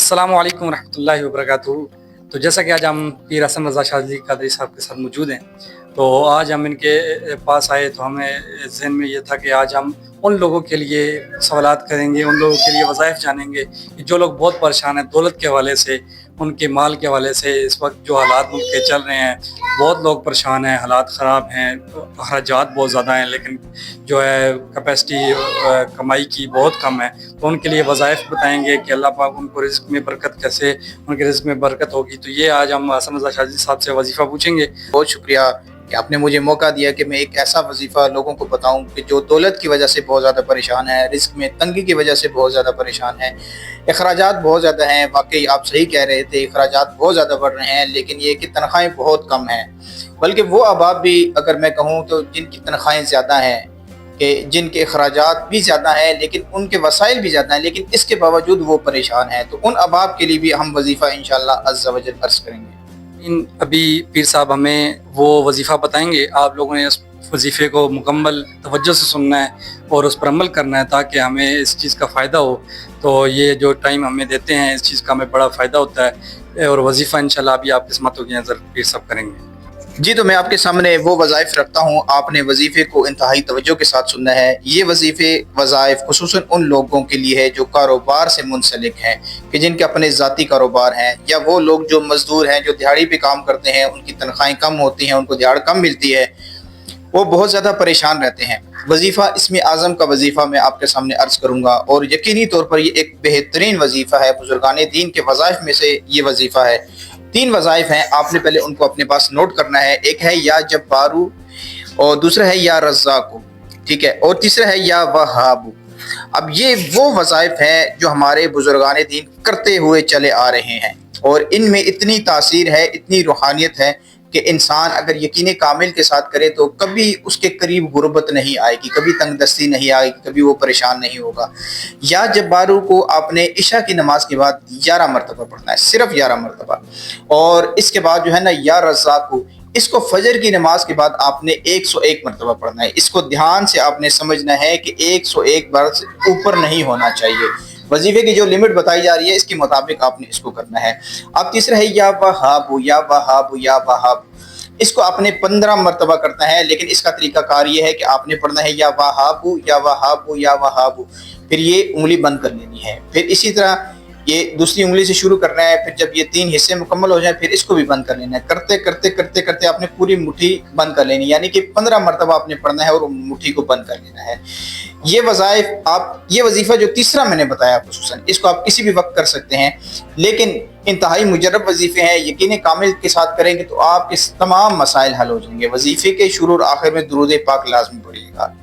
अस्सलाम वालेकुम रहमतुल्लाहि व बरकातहू। तो जैसा कि आज हम पीर हसन रज़ा शाज़िली क़ादरी साहब के साथ मौजूद हैं, तो आज हम इनके पास आए तो हमें ज़हन में ये था कि आज हम उन लोगों के लिए सवालात करेंगे, उन लोगों के लिए वज़ाइफ जानेंगे कि जो लोग बहुत परेशान हैं दौलत के हवाले से, उनके माल के हवाले से। इस वक्त जो हालात मुल्क के चल रहे हैं, बहुत लोग परेशान हैं, हालात ख़राब हैं, अखराजात बहुत ज़्यादा हैं, लेकिन जो है कैपेसिटी कमाई की बहुत कम है। तो उनके लिए वज़ाइफ बताएंगे कि अल्लाह पाक उनको रिज़्क़ में बरकत कैसे, उनके रिज़्क़ में बरकत होगी। तो ये आज हम हसन रज़ा शाज़िली साहब से वजीफ़ा पूछेंगे। बहुत शुक्रिया कि आपने मुझे मौका दिया कि मैं एक ऐसा वजीफ़ा लोगों को बताऊं कि जो दौलत की वजह से बहुत ज़्यादा परेशान है, रिस्क में तंगी की वजह से बहुत ज़्यादा परेशान है, अखराजात बहुत ज़्यादा हैं। वाकई आप सही कह रहे थे, अखराजात बहुत ज़्यादा बढ़ रहे हैं, लेकिन ये कि तनख्वाहें बहुत कम हैं। बल्कि वो अहबाब भी अगर मैं कहूँ तो जिनकी तनख्वाहें ज़्यादा हैं, कि जिनके अखराजात भी ज़्यादा हैं लेकिन उनके वसाइल भी ज़्यादा हैं, लेकिन इसके बावजूद वो परेशान हैं, तो उन अहबाब के लिए भी हम वजीफ़ा इंशाअल्लाह अज़्ज़ा वजल अर्ज़ करेंगे। अभी पीर साहब हमें वो वजीफ़ा बताएंगे, आप लोगों ने उस वजीफ़े को मुकम्मल तवज्जो से सुनना है और उस पर अमल करना है ताकि हमें इस चीज़ का फ़ायदा हो। तो ये जो टाइम हमें देते हैं, इस चीज़ का हमें बड़ा फ़ायदा होता है और वजीफ़ा इंशाल्लाह अभी आप किस्मतों की नज़र पीर साहब करेंगे। जी, तो मैं आपके सामने वो वज़ाइफ रखता हूँ, आपने वजीफ़े को इंतहाई तवज्जो के साथ सुनना है। ये वजीफ़े वज़ाइफ खुसूसन उन लोगों के लिए है जो कारोबार से मुंसलिक हैं, कि जिनके अपने ज़ाती कारोबार हैं, या वो लोग जो मज़दूर हैं, जो दिहाड़ी पे काम करते हैं, उनकी तनख्वाहें कम होती हैं, उनको दिहाड़ कम मिलती है, वो बहुत ज़्यादा परेशान रहते हैं। वजीफ़ा इसमें आज़म का वजीफ़ा मैं आपके सामने अर्ज़ करूँगा, और यकीनी तौर पर ये एक बेहतरीन वजीफ़ा है। बुजुर्गाने दीन के वज़ाइफ में से ये वजीफ़ा है। 3 वज़ाइफ हैं, आपने पहले उनको अपने पास नोट करना है। एक है या जब्बारू, और दूसरा है या रज़्ज़ाक़ू, ठीक है, और तीसरा है या वहाबू। अब ये वो वज़ाइफ हैं जो हमारे बुजुर्गाने दीन करते हुए चले आ रहे हैं, और इनमें इतनी तासीर है, इतनी रूहानियत है कि इंसान अगर यकीन कामिल के साथ करे तो कभी उसके करीब गुर्बत नहीं आएगी, कभी तंगदस्ती नहीं आएगी, कभी वो परेशान नहीं होगा। या जब्बारू को आपने इशा की नमाज के बाद 11 मरतबा पढ़ना है, सिर्फ 11 मरतबा। और इसके बाद जो है ना या रज़्ज़ाक़ू, इसको फजर की नमाज के बाद आपने 101 मरतबा पढ़ना है। इसको ध्यान से आपने समझना है कि 101 बार से ऊपर नहीं होना चाहिए। वजीफे की जो लिमिट बताई जा रही है इसके मुताबिक आपने इसको करना है। अब तीसरा है या वहाबू, या वहाबू, या वहाबू, इसको आपने 15 मरतबा करना है, लेकिन इसका तरीकाकार ये है कि आपने पढ़ना है या वहाबू, या वहाबू, या वहाबू, फिर ये उंगली बंद कर लेनी है। फिर इसी तरह ये दूसरी उंगली से शुरू करना है, फिर जब ये 3 हिस्से मुकम्मल हो जाए फिर इसको भी बंद कर लेना है। करते करते करते करते आपने पूरी मुट्ठी बंद कर लेनी, यानी कि 15 मरतबा आपने पढ़ना है और मुट्ठी को बंद कर लेना है। ये वज़ाइफ आप, ये वजीफ़ा जो तीसरा मैंने बताया खुसूसन, इसको आप किसी भी वक्त कर सकते हैं, लेकिन इंतहाई मुजर्रब वजीफ़े हैं। यकीन कामिल के साथ करेंगे तो आपके तमाम मसाइल हल हो जाएंगे। वजीफ़े के शुरू और आखिर में दुरूद पाक लाज़मी पढ़िएगा।